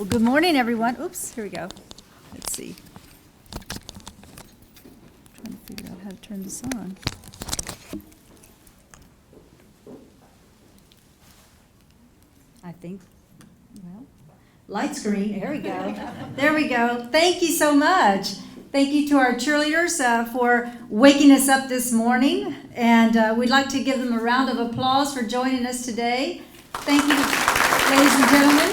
Well, good morning, everyone. Oops, here we go. Let's see. Trying to figure out how to turn this on. I think, well, light screen, there we go. There we go. Thank you so much. Thank you to our cheerleaders for waking us up this morning. And we'd like to give them a round of applause for joining us today. Thank you, ladies and gentlemen.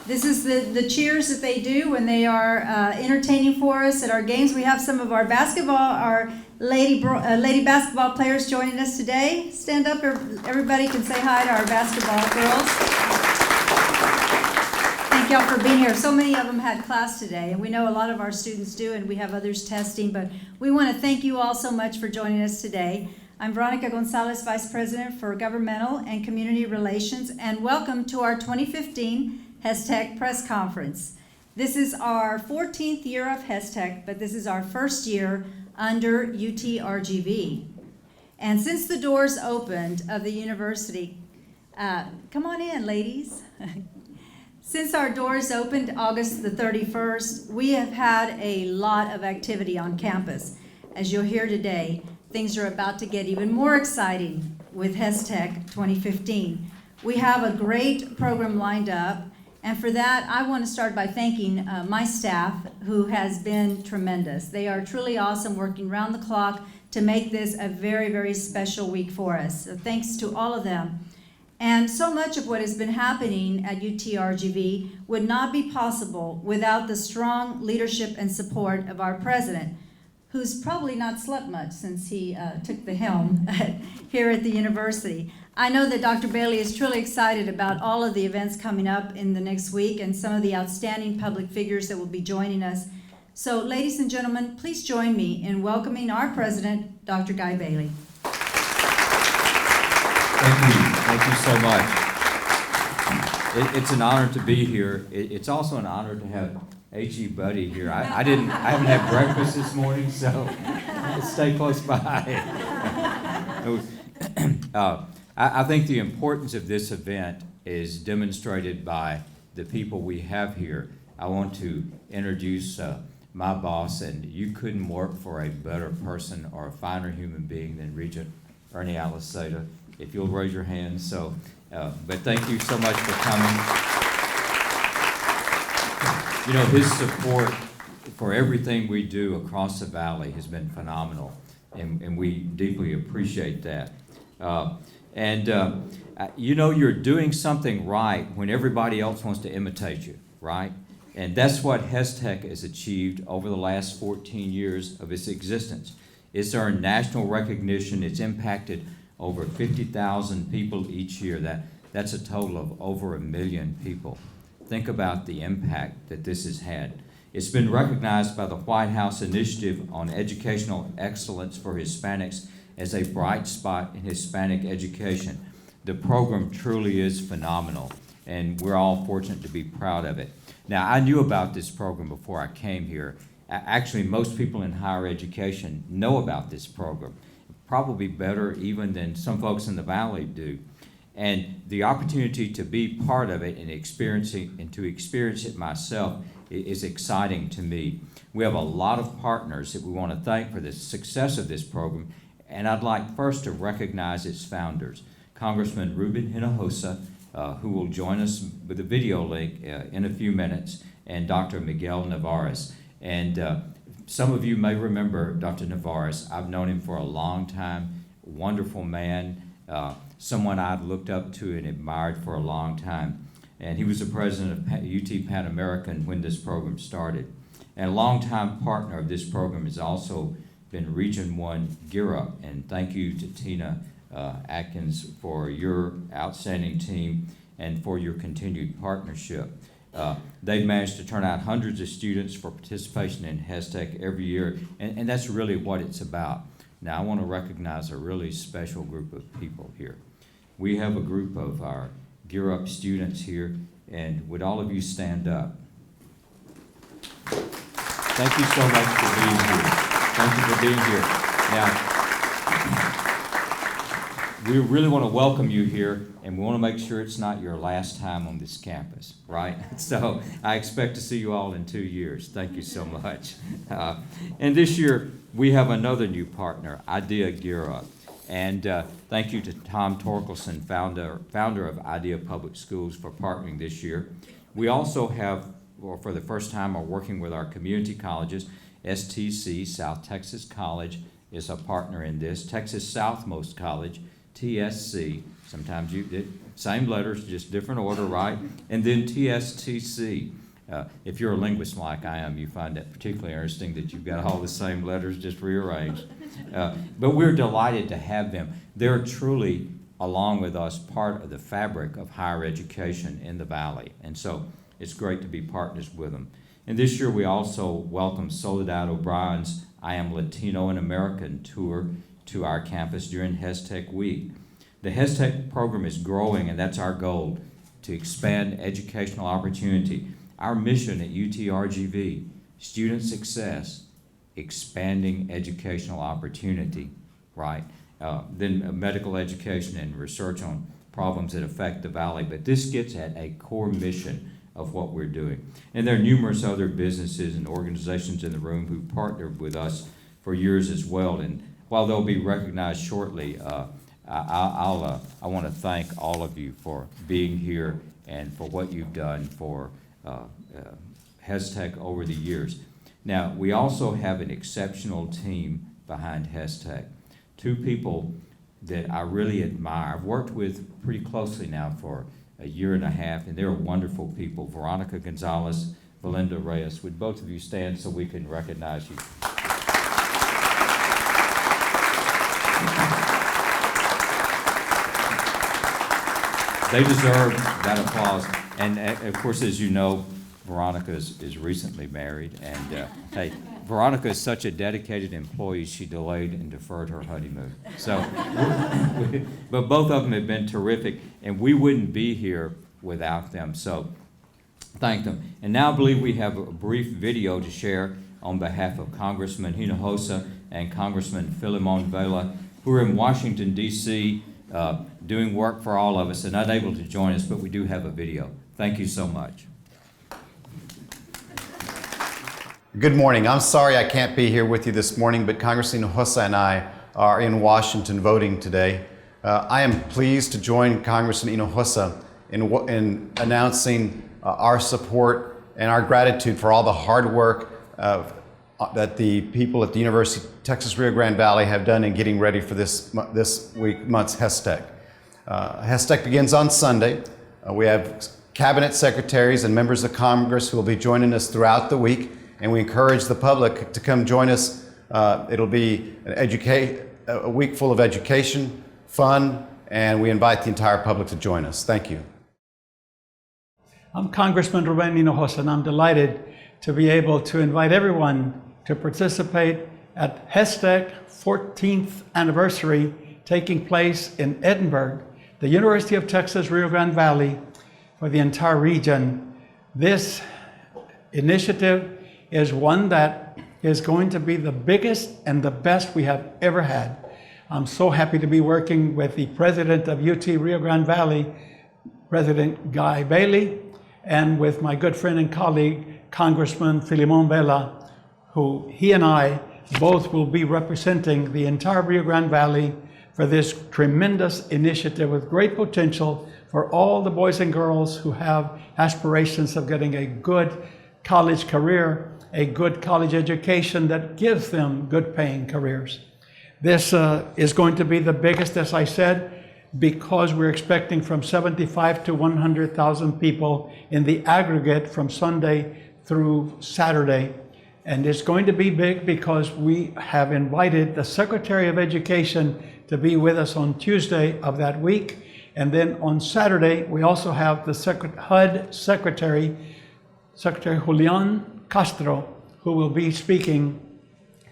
This is the cheers that they do when they are entertaining for us at our games. We have some of our lady basketball players joining us today. Stand up, everybody can say hi to our basketball girls. Thank y'all for being here. So many of them had class today, and we know a lot of our students do, and we have others testing, but we want to thank you all so much for joining us today. I'm Veronica Gonzalez, Vice President for Governmental and Community Relations, and welcome to our 2015 HESTEC Press Conference. This is our 14th year of HESTEC, but this is our first year under UTRGV. And since the doors opened of the university, come on in, ladies. Since our doors opened August the 31st, we have had a lot of activity on campus. As you'll hear today, things are about to get even more exciting with HESTEC 2015. We have a great program lined up, and for that, I want to start by thanking my staff, who has been tremendous. They are truly awesome, working round the clock to make this a very, very special week for us. So thanks to all of them. And so much of what has been happening at UTRGV would not be possible without the strong leadership and support of our president, who's probably not slept much since he took the helm here at the university. I know that Dr. Bailey is truly excited about all of the events coming up in the next week and some of the outstanding public figures that will be joining us. So, ladies and gentlemen, please join me in welcoming our president, Dr. Guy Bailey. Thank you. Thank you so much. It's an honor to be here. It's also an honor to have H.E. Buddy here. I haven't had breakfast this morning, so stay close by. I think the importance of this event is demonstrated by the people we have here. I want to introduce my boss, and you couldn't work for a better person or a finer human being than Regent Ernie Aliseda, if you'll raise your hand. So, but thank you so much for coming. You know, his support for everything we do across the valley has been phenomenal, and we deeply appreciate that. You know, you're doing something right when everybody else wants to imitate you, right? And that's what HESTEC has achieved over the last 14 years of its existence. It's earned national recognition. It's impacted over 50,000 people each year. That's a total of over 1 million people. Think about the impact that this has had. It's been recognized by the White House Initiative on Educational Excellence for Hispanics as a bright spot in Hispanic education. The program truly is phenomenal, and we're all fortunate to be proud of it. Now, I knew about this program before I came here. Actually, most people in higher education know about this program, probably better even than some folks in the Valley do. And the opportunity to be part of it and to experience it myself is exciting to me. We have a lot of partners that we want to thank for the success of this program, and I'd like first to recognize its founders, Congressman Ruben Hinojosa, who will join us with a video link in a few minutes, and Dr. Miguel Navarez. And some of you may remember Dr. Navarez. I've known him for a long time, wonderful man, someone I've looked up to and admired for a long time. And he was the president of UT Pan American when this program started. And a longtime partner of this program has also been Region 1 Gear Up. And thank you to Tina Atkins for your outstanding team and for your continued partnership. They've managed to turn out hundreds of students for participation in HESTEC every year, and that's really what it's about. Now, I want to recognize a really special group of people here. We have a group of our Gear Up students here, and would all of you stand up? Thank you so much for being here. Thank you for being here. Now, we really want to welcome you here, and we want to make sure it's not your last time on this campus, right? So I expect to see you all in 2 years. Thank you so much. And this year, we have another new partner, Idea Gear Up. And thank you to Tom Torkelson, founder of Idea Public Schools, for partnering this year. We also have, well, for the first time, are working with our community colleges. STC, South Texas College, is a partner in this. Texas Southmost College, TSC, sometimes same letters, just different order, right? And then TSTC. If you're a linguist like I am, you find that particularly interesting that you've got all the same letters just rearranged. But we're delighted to have them. They're truly, along with us, part of the fabric of higher education in the Valley. And so it's great to be partners with them. And this year we also welcome Soledad O'Brien's I Am Latino and American tour to our campus during HESTEC Week. The HESTEC program is growing, and that's our goal, to expand educational opportunity. Our mission at UTRGV, student success, expanding educational opportunity, right? Then medical education and research on problems that affect the Valley. But this gets at a core mission of what we're doing. And there are numerous other businesses and organizations in the room who partnered with us for years as well. And while they'll be recognized shortly, I want to thank all of you for being here and for what you've done for HESTEC over the years. Now, we also have an exceptional team behind HESTEC. Two people that I really admire. I've worked with pretty closely now for a year and a half, and they're wonderful people. Veronica Gonzalez, Belinda Reyes. Would both of you stand so we can recognize you? They deserve that applause. And of course, as you know, Veronica is recently married. And hey, Veronica is such a dedicated employee, she delayed and deferred her honeymoon. So, but both of them have been terrific, and we wouldn't be here without them. So thank them. And now I believe we have a brief video to share on behalf of Congressman Hinojosa and Congressman Filimon Vela, who are in Washington, D.C., doing work for all of us and unable to join us, but we do have a video. Thank you so much. Good morning. I'm sorry I can't be here with you this morning, but Congressman Hinojosa and I are in Washington voting today. I am pleased to join Congressman Hinojosa in announcing our support and our gratitude for all the hard work that the people at the University of Texas Rio Grande Valley have done in getting ready for this month's HESTEC. HESTEC begins on Sunday. We have cabinet secretaries and members of Congress who will be joining us throughout the week, and we encourage the public to come join us. It'll be a week full of education, fun, and we invite the entire public to join us. Thank you. I'm Congressman Ruben Hinojosa, and I'm delighted to be able to invite everyone to participate at HESTEC 14th anniversary taking place in Edinburgh, the University of Texas Rio Grande Valley, for the entire region. This initiative is one that is going to be the biggest and the best we have ever had. I'm so happy to be working with the president of UT Rio Grande Valley, President Guy Bailey, and with my good friend and colleague, Congressman Filimon Vela, who he and I both will be representing the entire Rio Grande Valley for this tremendous initiative with great potential for all the boys and girls who have aspirations of getting a good college career, a good college education that gives them good paying careers. This is going to be the biggest, as I said, because we're expecting from 75 to 100,000 people in the aggregate from Sunday through Saturday. And it's going to be big because we have invited the Secretary of Education to be with us on Tuesday of that week. And then on Saturday, we also have the HUD Secretary Julian Castro, who will be speaking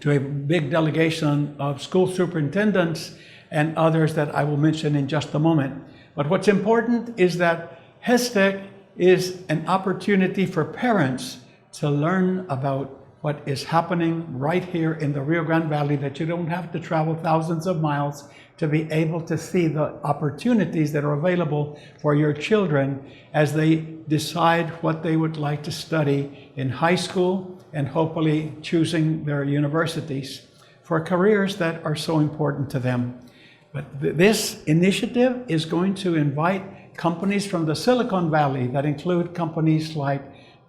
to a big delegation of school superintendents and others that I will mention in just a moment. But what's important is that HESTEC is an opportunity for parents to learn about what is happening right here in the Rio Grande Valley, that you don't have to travel thousands of miles to be able to see the opportunities that are available for your children as they decide what they would like to study in high school and hopefully choosing their universities for careers that are so important to them. But this initiative is going to invite companies from the Silicon Valley that include companies like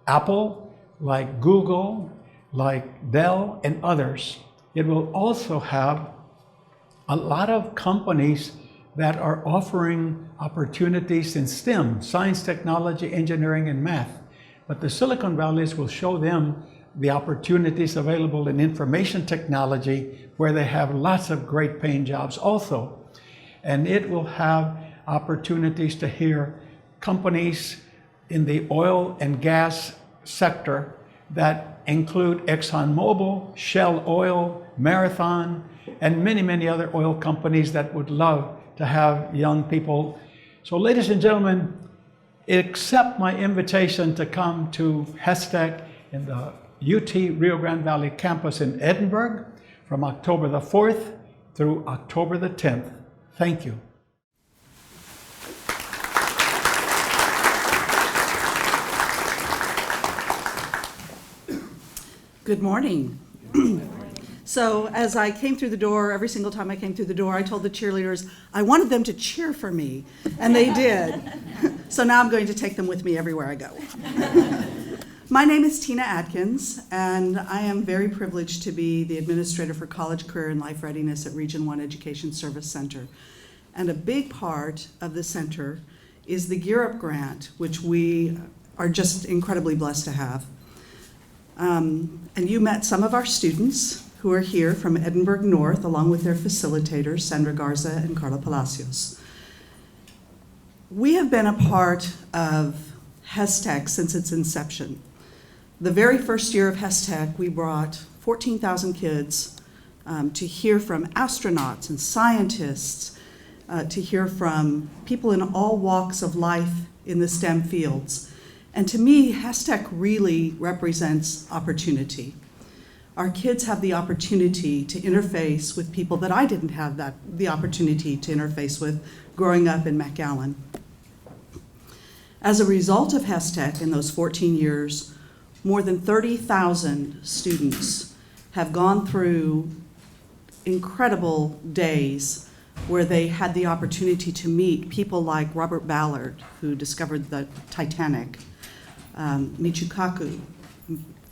Apple, like Google, like Dell, and others. It will also have a lot of companies that are offering opportunities in STEM, science, technology, engineering, and math. But the Silicon Valleys will show them the opportunities available in information technology, where they have lots of great paying jobs also. And it will have opportunities to hear companies in the oil and gas sector that include ExxonMobil, Shell Oil, Marathon, and many, many other oil companies that would love to have young people. So ladies and gentlemen, accept my invitation to come to HESTEC in the UT Rio Grande Valley campus in Edinburgh from October the 4th through October the 10th. Thank you. Good morning. So as I came through the door, every single time I came through the door, I told the cheerleaders I wanted them to cheer for me, and they did. So now I'm going to take them with me everywhere I go. My name is Tina Atkins, and I am very privileged to be the Administrator for College, Career, and Life Readiness at Region 1 Education Service Center. And a big part of the center is the Gear Up Grant, which we are just incredibly blessed to have. And you met some of our students who are here from Edinburgh North, along with their facilitators, Sandra Garza and Carla Palacios. We have been a part of HESTEC since its inception. The very first year of HESTEC, we brought 14,000 kids to hear from astronauts and scientists, to hear from people in all walks of life in the STEM fields. And to me, HESTEC really represents opportunity. Our kids have the opportunity to interface with people that I didn't have the opportunity to interface with growing up in McAllen. As a result of HESTEC in those 14 years, more than 30,000 students have gone through incredible days where they had the opportunity to meet people like Robert Ballard, who discovered the Titanic, Michio Kaku,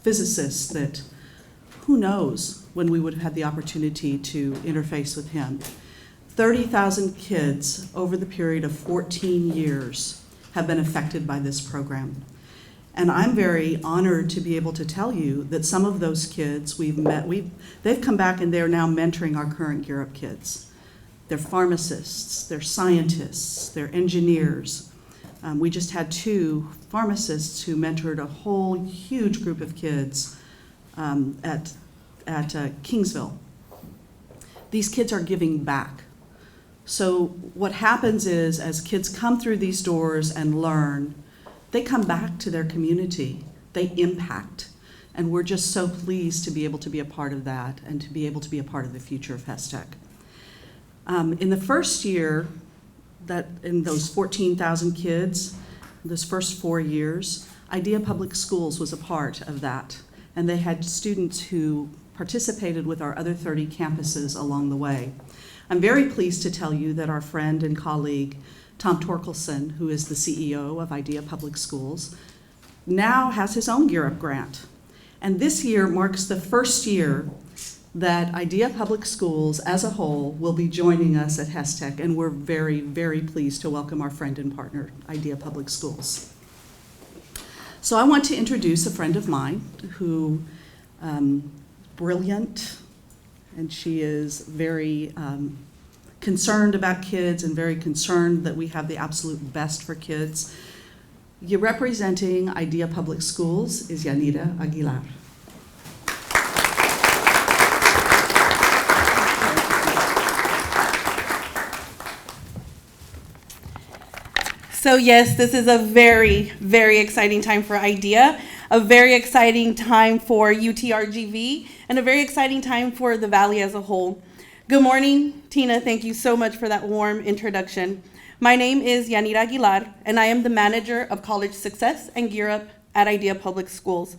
physicists that who knows when we would have had the opportunity to interface with him. 30,000 kids over the period of 14 years have been affected by this program. And I'm very honored to be able to tell you that some of those kids we've met, they've come back and they're now mentoring our current Gear Up kids. They're pharmacists, they're scientists, they're engineers. We just had 2 pharmacists who mentored a whole huge group of kids at Kingsville. These kids are giving back. So what happens is, as kids come through these doors and learn, they come back to their community, they impact. And we're just so pleased to be able to be a part of that and to be able to be a part of the future of HESTEC. In the first year, that in those 14,000 kids, those first 4 years, IDEA Public Schools was a part of that. And they had students who participated with our other 30 campuses along the way. I'm very pleased to tell you that our friend and colleague, Tom Torkelson, who is the CEO of IDEA Public Schools, now has his own Gear Up grant. And this year marks the first year that IDEA Public Schools as a whole will be joining us at HESTEC, and we're very, very pleased to welcome our friend and partner, IDEA Public Schools. So I want to introduce a friend of mine who brilliant, and she is very concerned about kids and very concerned that we have the absolute best for kids. You're representing IDEA Public Schools is Yanira Aguilar. So yes, this is a very, very exciting time for IDEA. a very exciting time for UTRGV and a very exciting time for the Valley as a whole. Good morning, Tina. Thank you so much for that warm introduction. My name is Yanira Aguilar, and I am the manager of College Success and Gear Up at IDEA Public Schools.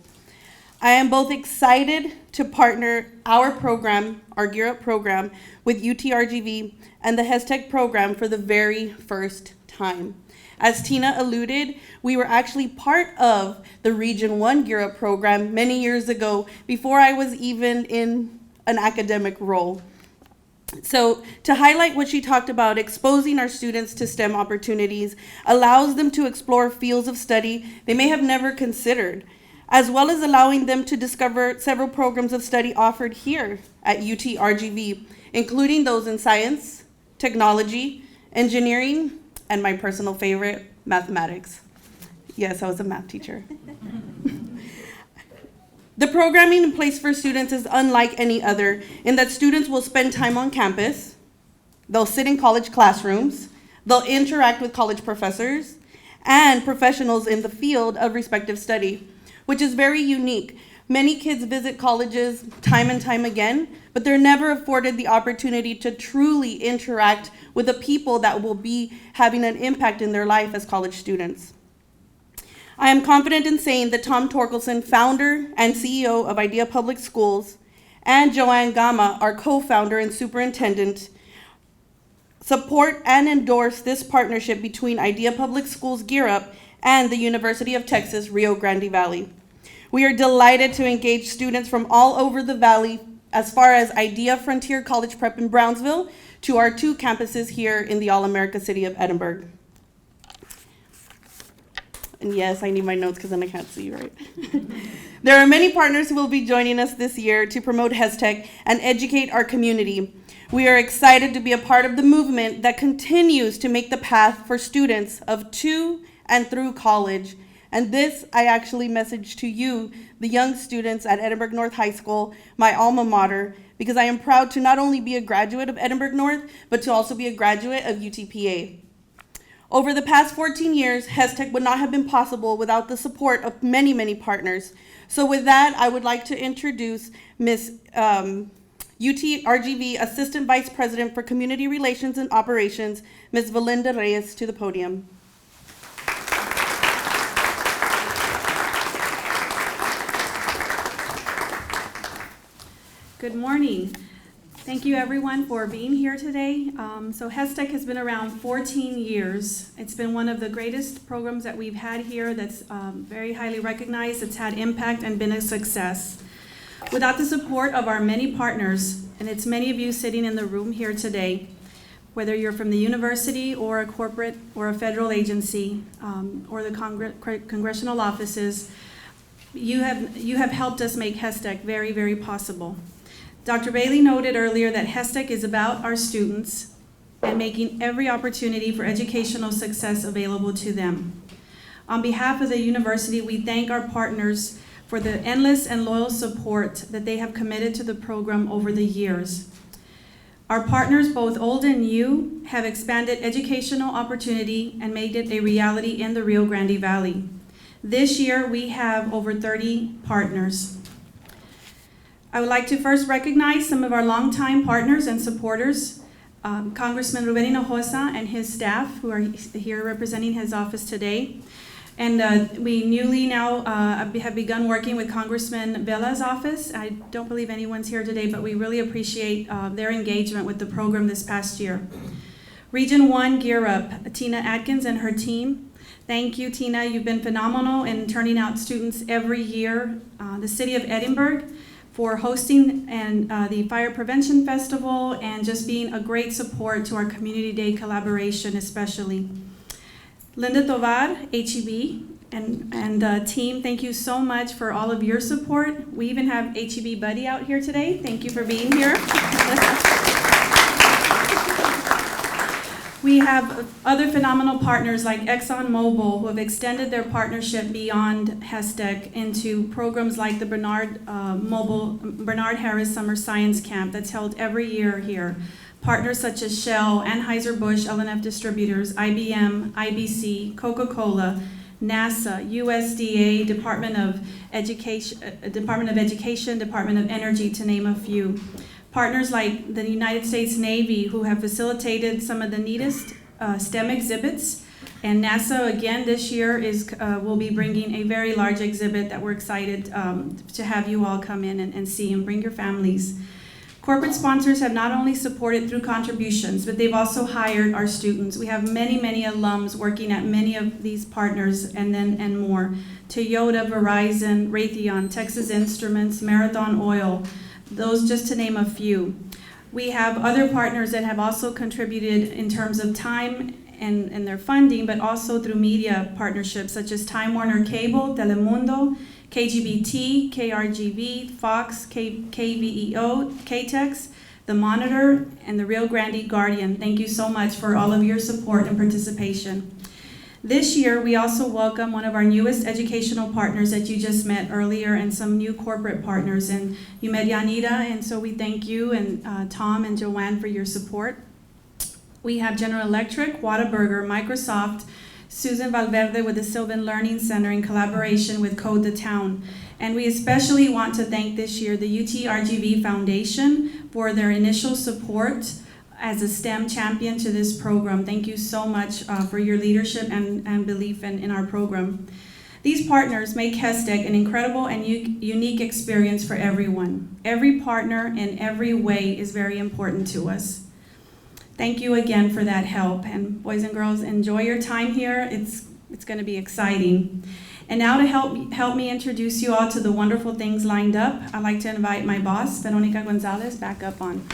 I am both excited to partner our program, our Gear Up program, with UTRGV and the HESTEC program for the very first time. As Tina alluded, we were actually part of the Region 1 Gear Up program many years ago before I was even in an academic role. So to highlight what she talked about, exposing our students to STEM opportunities allows them to explore fields of study they may have never considered, as well as allowing them to discover several programs of study offered here at UTRGV, including those in science, technology, engineering, and my personal favorite, mathematics. Yes, I was a math teacher. The programming in place for students is unlike any other in that students will spend time on campus, they'll sit in college classrooms, they'll interact with college professors and professionals in the field of respective study, which is very unique. Many kids visit colleges time and time again, but they're never afforded the opportunity to truly interact with the people that will be having an impact in their life as college students. I am confident in saying that Tom Torkelson, founder and CEO of IDEA Public Schools, and Joanne Gama, our co-founder and superintendent, support and endorse this partnership between IDEA Public Schools Gear Up and the University of Texas, Rio Grande Valley. We are delighted to engage students from all over the Valley, as far as IDEA Frontier College Prep in Brownsville to our 2 campuses here in the All-America city of Edinburgh. And yes, I need my notes because then I can't see, right? There are many partners who will be joining us this year to promote HESTEC and educate our community. We are excited to be a part of the movement that continues to make the path for students of to and through college. And this I actually message to you, the young students at Edinburgh North High School, my alma mater, because I am proud to not only be a graduate of Edinburgh North, but to also be a graduate of UTPA. Over the past 14 years, HESTEC would not have been possible without the support of many, many partners. So with that, I would like to introduce Ms. UTRGV Assistant Vice President for Community Relations and Operations, Ms. Valinda Reyes, to the podium. Good morning. Thank you everyone for being here today. So HESTEC has been around 14 years. It's been one of the greatest programs that we've had here that's very highly recognized. It's had impact and been a success. Without the support of our many partners, and it's many of you sitting in the room here today, whether you're from the university or a corporate or a federal agency or the congressional offices, you have helped us make HESTEC very, very possible. Dr. Bailey noted earlier that HESTEC is about our students and making every opportunity for educational success available to them. On behalf of the university, we thank our partners for the endless and loyal support that they have committed to the program over the years. Our partners, both old and new, have expanded educational opportunity and made it a reality in the Rio Grande Valley. This year, we have over 30 partners. I would like to first recognize some of our longtime partners and supporters, Congressman Ruben Hinojosa and his staff, who are here representing his office today. And we newly now have begun working with Congressman Vela's office. I don't believe anyone's here today, but we really appreciate their engagement with the program this past year. Region 1 Gear Up, Tina Atkins and her team. Thank you, Tina. You've been phenomenal in turning out students every year. The City of Edinburgh for hosting and the Fire Prevention Festival and just being a great support to our Community Day collaboration especially. Linda Tovar, HEB, and team, thank you so much for all of your support. We even have HEB Buddy out here today. Thank you for being here. We have other phenomenal partners like ExxonMobil who have extended their partnership beyond HESTEC into programs like the Bernard Harris Summer Science Camp that's held every year here. Partners such as Shell, Anheuser-Busch, L&F Distributors, IBM, IBC, Coca-Cola, NASA, USDA, Department of Education, Department of Energy, to name a few. Partners like the United States Navy, who have facilitated some of the neatest STEM exhibits. And NASA, again, this year will be bringing a very large exhibit that we're excited to have you all come in and see, and bring your families. Corporate sponsors have not only supported through contributions, but they've also hired our students. We have many, many alums working at many of these partners and more. Toyota, Verizon, Raytheon, Texas Instruments, Marathon Oil, those just to name a few. We have other partners that have also contributed in terms of time and their funding, but also through media partnerships such as Time Warner Cable, Telemundo, KGBT, KRGV, Fox, KVEO, KTEX, The Monitor, and the Rio Grande Guardian. Thank you so much for all of your support and participation. This year, we also welcome one of our newest educational partners that you just met earlier, and some new corporate partners. And you met Yanira, and so we thank you, and Tom and Joanne, for your support. We have General Electric, Whataburger, Microsoft, Susan Valverde with the Sylvan Learning Center in collaboration with Code the Town. And we especially want to thank this year the UTRGV Foundation for their initial support as a STEM champion to this program. Thank you so much for your leadership and belief in our program. These partners make HESTEC an incredible and unique experience for everyone. Every partner in every way is very important to us. Thank you again for that help. And boys and girls, enjoy your time here. It's going to be exciting. And now to help me introduce you all to the wonderful things lined up, I'd like to invite my boss, Veronica Gonzalez, back up on.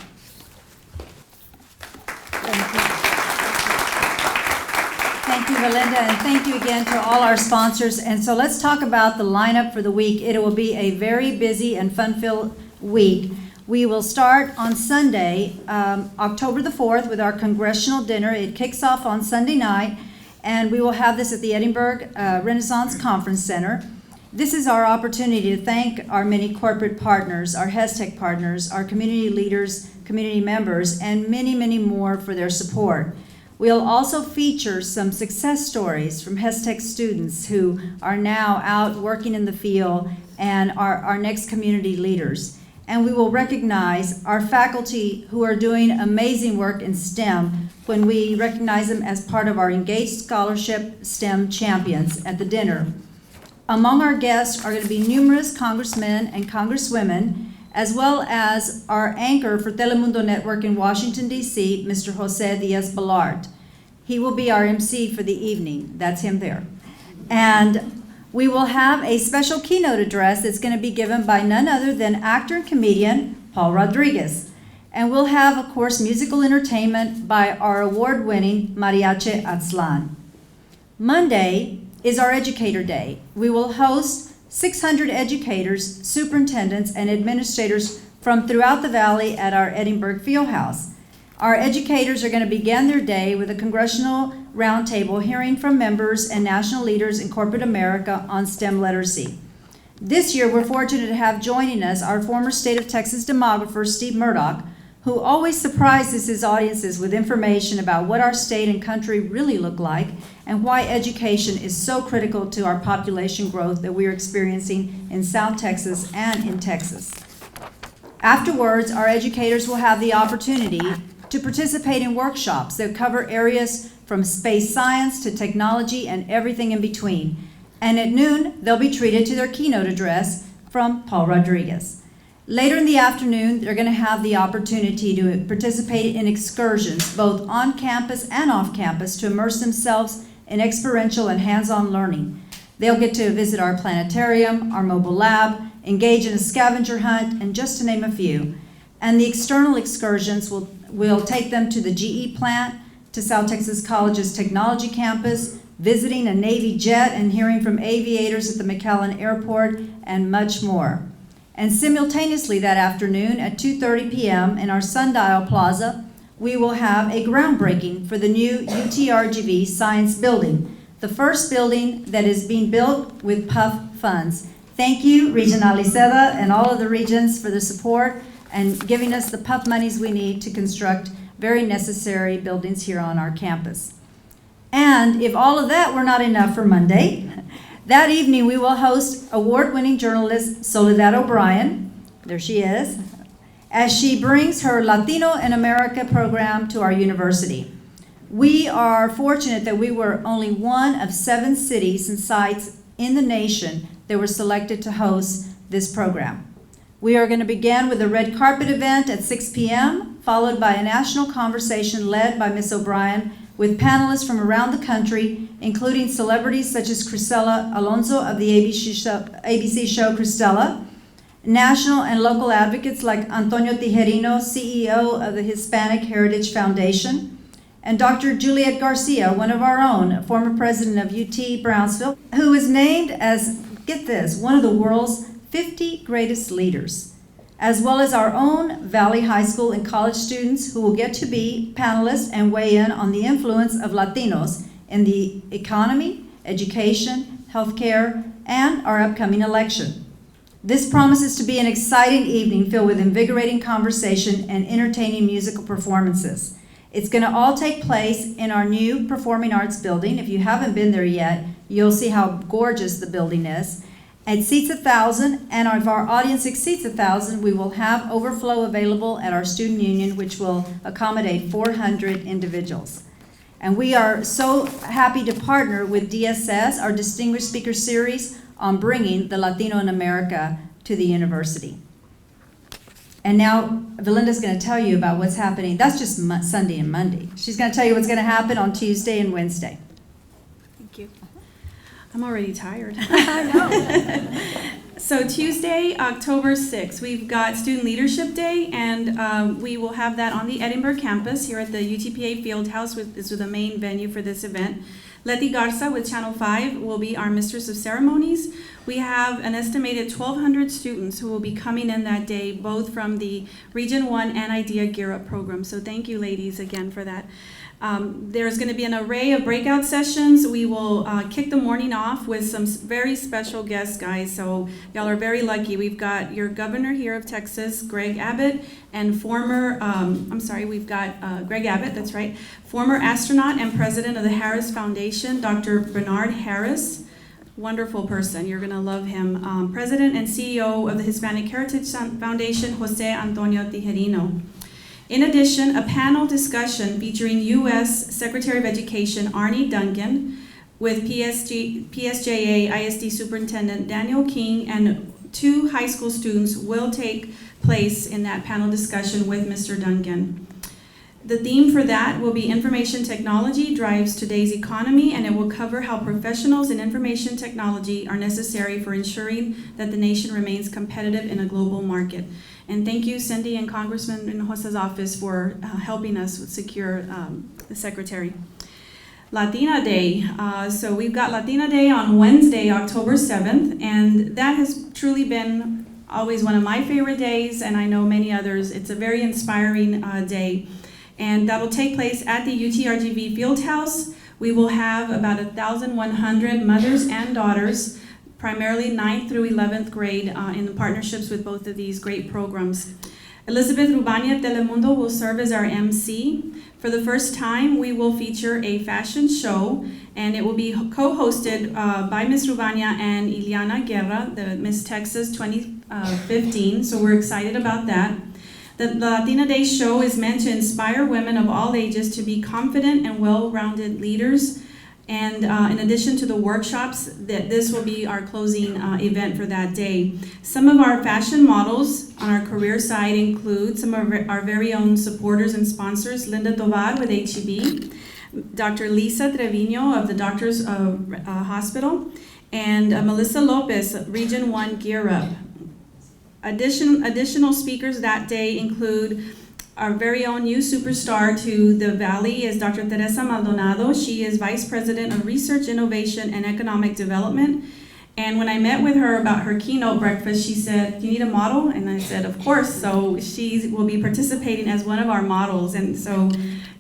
Thank you, Belinda, and thank you again to all our sponsors. And so let's talk about the lineup for the week. It will be a very busy and fun-filled week. We will start on Sunday, October the 4th, with our congressional dinner. It kicks off on Sunday night, and we will have this at the Edinburgh Renaissance Conference Center. This is our opportunity to thank our many corporate partners, our HESTEC partners, our community leaders, community members, and many, many more for their support. We'll also feature some success stories from HESTEC students who are now out working in the field and are our next community leaders. And we will recognize our faculty who are doing amazing work in STEM when we recognize them as part of our Engaged Scholarship STEM Champions at the dinner. Among our guests are going to be numerous congressmen and congresswomen, as well as our anchor for Telemundo Network in Washington, D.C., Mr. Jose Diaz-Balart. He will be our MC for the evening. That's him there. And we will have a special keynote address that's going to be given by none other than actor and comedian Paul Rodriguez. And we'll have, of course, musical entertainment by our award-winning Mariachi Aztlan. Monday is our Educator Day. We will host 600 educators, superintendents, and administrators from throughout the valley at our Edinburgh Fieldhouse. Our educators are going to begin their day with a congressional roundtable hearing from members and national leaders in corporate America on STEM literacy. This year, we're fortunate to have joining us our former state of Texas demographer, Steve Murdoch, who always surprises his audiences with information about what our state and country really look like and why education is so critical to our population growth that we're experiencing in South Texas and in Texas. Afterwards, our educators will have the opportunity to participate in workshops that cover areas from space science to technology and everything in between. And at noon, they'll be treated to their keynote address from Paul Rodriguez. Later in the afternoon, they're going to have the opportunity to participate in excursions, both on campus and off campus, to immerse themselves in experiential and hands-on learning. They'll get to visit our planetarium, our mobile lab, engage in a scavenger hunt, and just to name a few. And the external excursions will take them to the GE plant, to South Texas College's technology campus, visiting a Navy jet and hearing from aviators at the McAllen Airport, and much more. And simultaneously that afternoon at 2:30 p.m. in our Sundial Plaza, we will have a groundbreaking for the new UTRGV Science Building, the first building that is being built with PUF funds. Thank you, Region Aliceda and all of the regions for the support and giving us the PUF monies we need to construct very necessary buildings here on our campus. And if all of that were not enough for Monday, that evening we will host award-winning journalist Soledad O'Brien, there she is, as she brings her Latino in America program to our university. We are fortunate that we were only one of 7 cities and sites in the nation that were selected to host this program. We are going to begin with a red carpet event at 6 p.m., followed by a national conversation led by Ms. O'Brien with panelists from around the country, including celebrities such as Cristela Alonso of the ABC show Cristela, national and local advocates like Antonio Tijerino, CEO of the Hispanic Heritage Foundation, and Dr. Juliet Garcia, one of our own, former president of UT Brownsville, who is named as, get this, one of the world's 50 greatest leaders, as well as our own Valley High School and college students who will get to be panelists and weigh in on the influence of Latinos in the economy, education, healthcare, and our upcoming election. This promises to be an exciting evening filled with invigorating conversation and entertaining musical performances. It's going to all take place in our new Performing Arts building. If you haven't been there yet, you'll see how gorgeous the building is. It seats 1,000, and if our audience exceeds 1,000, we will have overflow available at our student union, which will accommodate 400 individuals. And we are so happy to partner with DSS, our Distinguished Speaker Series, on bringing the Latino in America to the university. And now Belinda's going to tell you about what's happening. That's just Sunday and Monday. She's going to tell you what's going to happen on Tuesday and Wednesday. Thank you. I'm already tired. I know. So Tuesday, October 6th, we've got Student Leadership Day, and we will have that on the Edinburgh campus here at the UTPA Fieldhouse. This is the main venue for this event. Letty Garza with Channel 5 will be our Mistress of Ceremonies. We have an estimated 1,200 students who will be coming in that day, both from the Region 1 and IDEA Gear Up program. So thank you, ladies, again for that. There's going to be an array of breakout sessions. We will kick the morning off with some very special guests, guys. So y'all are very lucky. We've got your governor here of Texas, Greg Abbott, and former, we've got Greg Abbott, that's right, former astronaut and president of the Harris Foundation, Dr. Bernard Harris. Wonderful person. You're going to love him. President and CEO of the Hispanic Heritage Foundation, Jose Antonio Tijerino. In addition, a panel discussion featuring U.S. Secretary of Education Arnie Duncan with PSJA ISD Superintendent Daniel King and 2 high school students will take place in that panel discussion with Mr. Duncan. The theme for that will be Information Technology Drives Today's Economy, and it will cover how professionals in information technology are necessary for ensuring that the nation remains competitive in a global market. And thank you, Cindy and Congressman Hinojosa's office for helping us secure the secretary. Latina Day. So we've got Latina Day on Wednesday, October 7th, and that has truly been always one of my favorite days, and I know many others. It's a very inspiring day. And that will take place at the UTRGV Fieldhouse. We will have about 1,100 mothers and daughters, primarily 9th through 11th grade, in the partnerships with both of these great programs. Elizabeth Rubania of Telemundo will serve as our MC. For the first time, we will feature a fashion show, and it will be co-hosted by Ms. Rubania and Ileana Guerra, the Miss Texas 2015, so we're excited about that. The Latina Day show is meant to inspire women of all ages to be confident and well-rounded leaders. And in addition to the workshops, this will be our closing event for that day. Some of our fashion models on our career side include some of our very own supporters and sponsors, Linda Tovar with HEB, Dr. Lisa Trevino of the Doctors Hospital, and Melissa Lopez, Region 1 Gear Up. Additional speakers that day include our very own new superstar to the Valley is Dr. Teresa Maldonado. She is Vice President of Research, Innovation, and Economic Development. And when I met with her about her keynote breakfast, she said, "Do you need a model?" And I said, "Of course." So she will be participating as one of our models. And so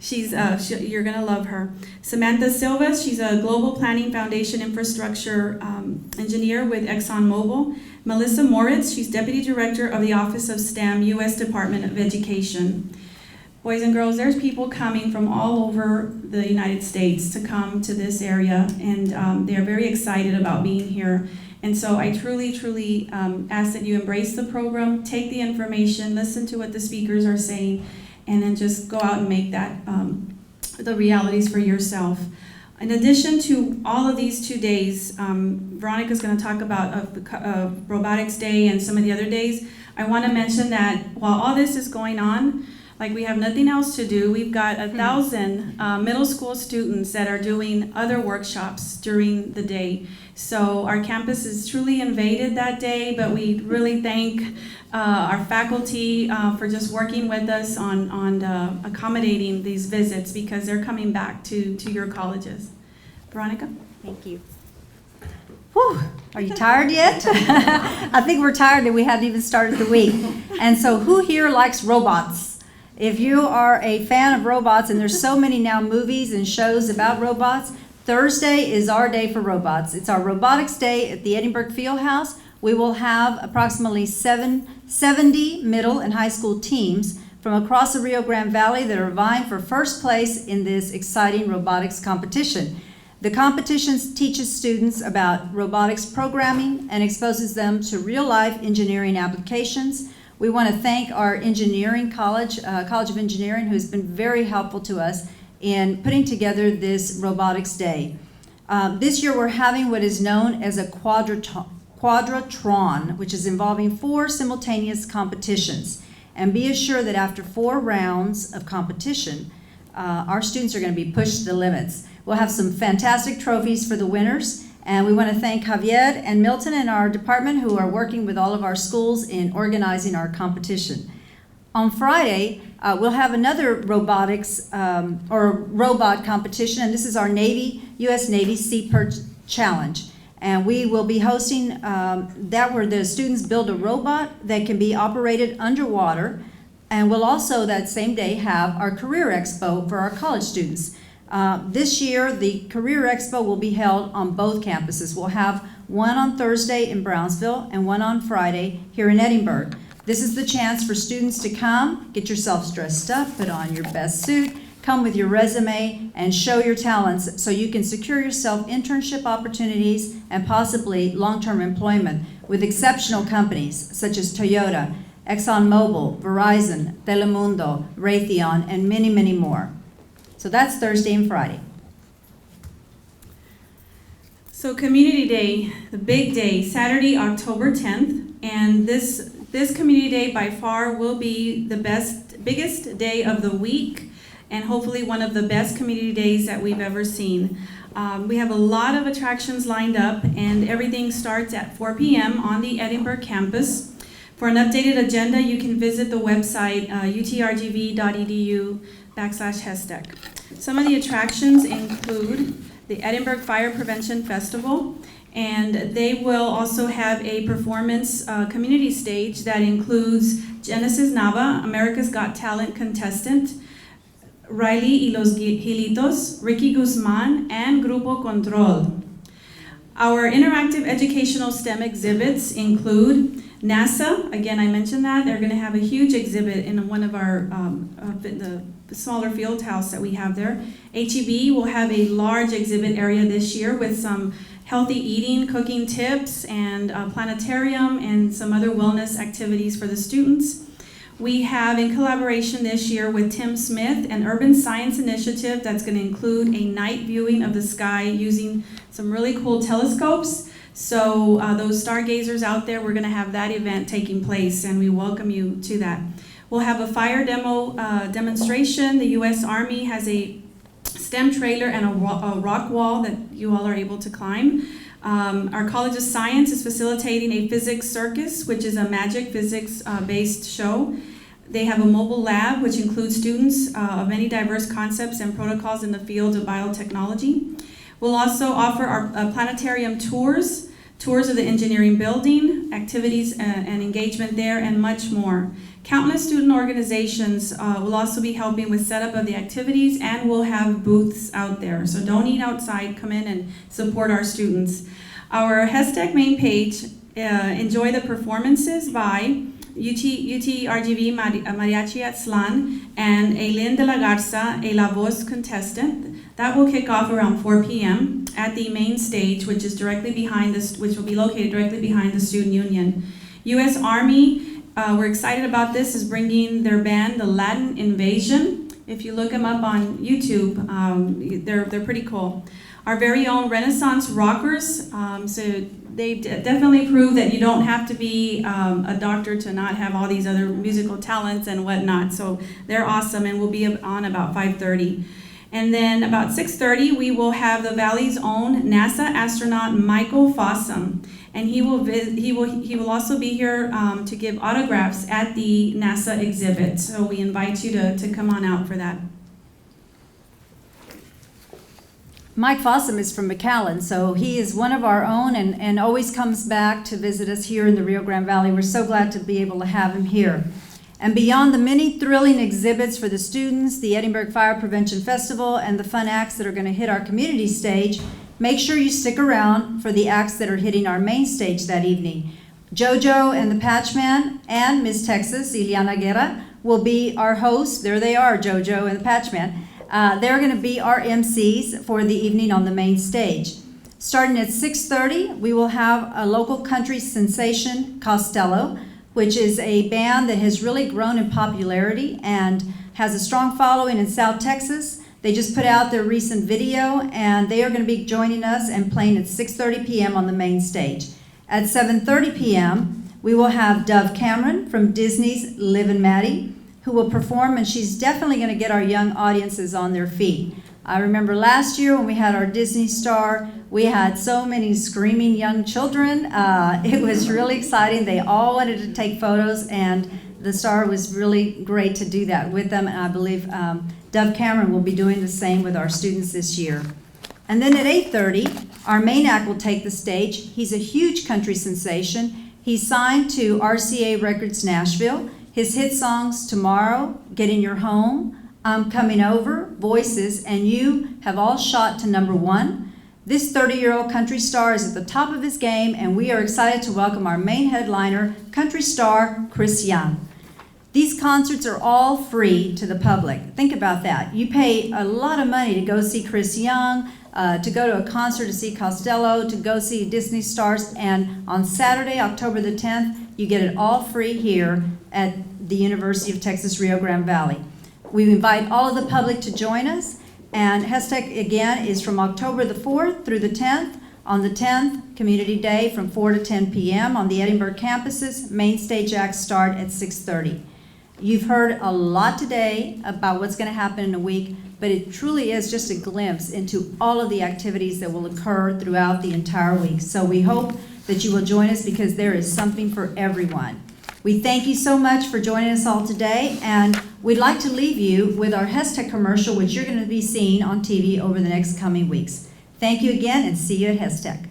you're going to love her. Samantha Silva, she's a Global Planning Foundation Infrastructure engineer with ExxonMobil. Melissa Moritz, she's Deputy Director of the Office of STEM, U.S. Department of Education. Boys and girls, there's people coming from all over the United States to come to this area, and they're very excited about being here. And so I truly, truly ask that you embrace the program, take the information, listen to what the speakers are saying, and then just go out and make that the realities for yourself. In addition to all of these 2 days, Veronica's going to talk about Robotics Day and some of the other days. I want to mention that while all this is going on, like we have nothing else to do, we've got 1,000 middle school students that are doing other workshops during the day. So our campus is truly invaded that day, but we really thank our faculty for just working with us on accommodating these visits, because they're coming back to your colleges. Veronica? Thank you. Whew, are you tired yet? I think we're tired that we hadn't even started the week. And so who here likes robots? If you are a fan of robots, and there's so many now movies and shows about robots, Thursday is our day for robots. It's our Robotics Day at the Edinburgh Fieldhouse. We will have approximately 70 middle and high school teams from across the Rio Grande Valley that are vying for first place in this exciting robotics competition. The competition teaches students about robotics programming and exposes them to real-life engineering applications. We want to thank our engineering college, College of Engineering, who's been very helpful to us in putting together this Robotics Day. This year we're having what is known as a quadratron, which is involving 4 simultaneous competitions. And be assured that after 4 rounds of competition, our students are going to be pushed to the limits. We'll have some fantastic trophies for the winners. And we want to thank Javier and Milton in our department who are working with all of our schools in organizing our competition. On Friday, we'll have another robotics or robot competition, and this is our U.S. Navy Sea Perch Challenge. And we will be hosting that, where the students build a robot that can be operated underwater. And we'll also that same day have our Career Expo for our college students. This year, the Career Expo will be held on both campuses. We'll have one on Thursday in Brownsville and one on Friday here in Edinburgh. This is the chance for students to come, get yourselves dressed up, put on your best suit, come with your resume, and show your talents so you can secure yourself internship opportunities and possibly long-term employment with exceptional companies such as Toyota, ExxonMobil, Verizon, Telemundo, Raytheon, and many, many more. So that's Thursday and Friday. So Community Day, the big day, Saturday, October 10th, and this Community Day by far will be the biggest day of the week, and hopefully one of the best community days that we've ever seen. We have a lot of attractions lined up, and everything starts at 4 p.m. on the Edinburgh campus. For an updated agenda, you can visit the website utrgv.edu/HESTEC. Some of the attractions include the Edinburgh Fire Prevention Festival, and they will also have a performance community stage that includes Genesis Nava, America's Got Talent contestant, Riley y los Gilitos, Ricky Guzman, and Grupo Control. Our interactive educational STEM exhibits include NASA. Again, I mentioned that. They're going to have a huge exhibit in one of our the smaller field house that we have there. HEB will have a large exhibit area this year with some healthy eating, cooking tips, and a planetarium, and some other wellness activities for the students. We have, in collaboration this year with Tim Smith, an urban science initiative that's going to include a night viewing of the sky using some really cool telescopes. So those stargazers out there, we're going to have that event taking place, and we welcome you to that. We'll have a fire demonstration. The U.S. Army has a STEM trailer and a rock wall that you all are able to climb. Our College of Science is facilitating a physics circus, which is a magic physics-based show. They have a mobile lab, which includes students of many diverse concepts and protocols in the field of biotechnology. We'll also offer our planetarium tours of the engineering building, activities and engagement there, and much more. Countless student organizations will also be helping with setup of the activities, and we'll have booths out there. So don't eat outside, come in and support our students. Our HESTEC main page, enjoy the performances by UTRGV Mariachi at Slan, and Aileen de la Garza, a La Voz contestant. That will kick off around 4 p.m. at the main stage, which is directly behind this, which will be located directly behind the Student Union. U.S. Army, we're excited about this, is bringing their band, the Latin Invasion. If you look them up on YouTube, they're pretty cool. Our very own Renaissance Rockers, so they definitely prove that you don't have to be a doctor to not have all these other musical talents and whatnot. So they're awesome, and we'll be on about 5:30. And then about 6:30, we will have the Valley's own NASA astronaut Michael Fossum, and he will also be here to give autographs at the NASA exhibit. So we invite you to come on out for that. Mike Fossum is from McAllen, so he is one of our own and always comes back to visit us here in the Rio Grande Valley. We're so glad to be able to have him here. And beyond the many thrilling exhibits for the students, the Edinburgh Fire Prevention Festival, and the fun acts that are going to hit our community stage, make sure you stick around for the acts that are hitting our main stage that evening. JoJo and the Patchman and Miss Texas, Ileana Guerra, will be our hosts. There they are, JoJo and the Patchman. They're going to be our MCs for the evening on the main stage. Starting at 6:30, we will have a local country sensation, Costello, which is a band that has really grown in popularity and has a strong following in South Texas. They just put out their recent video, and they are going to be joining us and playing at 6:30 p.m. on the main stage. At 7:30 p.m., we will have Dove Cameron from Disney's Liv and Maddie, who will perform, and she's definitely going to get our young audiences on their feet. I remember last year when we had our Disney star, we had so many screaming young children. It was really exciting. They all wanted to take photos, and the star was really great to do that with them. And I believe Dove Cameron will be doing the same with our students this year. And then at 8:30, our main act will take the stage. He's a huge country sensation. He's signed to RCA Records Nashville. His hit songs, Tomorrow, Get in Your Home, I'm Coming Over, Voices, and You have all shot to #1. This 30-year-old country star is at the top of his game, and we are excited to welcome our main headliner, country star Chris Young. These concerts are all free to the public. Think about that. You pay a lot of money to go see Chris Young, to go to a concert to see Costello, to go see Disney stars, and on Saturday, October the 10th, you get it all free here at the University of Texas Rio Grande Valley. We invite all of the public to join us, and HESTEC again is from October the 4th through the 10th. On the 10th, Community Day from 4 to 10 p.m. on the Edinburgh campuses. Main stage acts start at 6:30. You've heard a lot today about what's going to happen in a week, but it truly is just a glimpse into all of the activities that will occur throughout the entire week. So we hope that you will join us because there is something for everyone. We thank you so much for joining us all today, and we'd like to leave you with our HESTEC commercial, which you're going to be seeing on TV over the next coming weeks. Thank you again, and see you at HESTEC.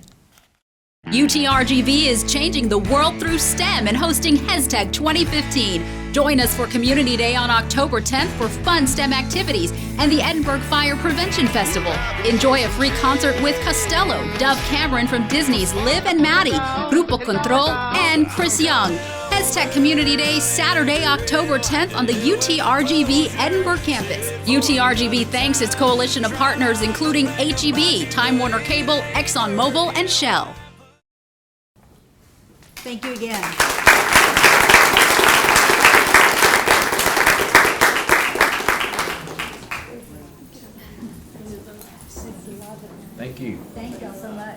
UTRGV is changing the world through STEM and hosting HESTEC 2015. Join us for Community Day on October 10th for fun STEM activities and the Edinburgh Fire Prevention Festival. Enjoy a free concert with Costello, Dove Cameron from Disney's Liv and Maddie, Grupo Control, and Chris Young. HESTEC Community Day, Saturday, October 10th on the UTRGV Edinburgh campus. UTRGV thanks its coalition of partners including HEB, Time Warner Cable, ExxonMobil, and Shell. Thank you again. Thank you. Thank you all so much.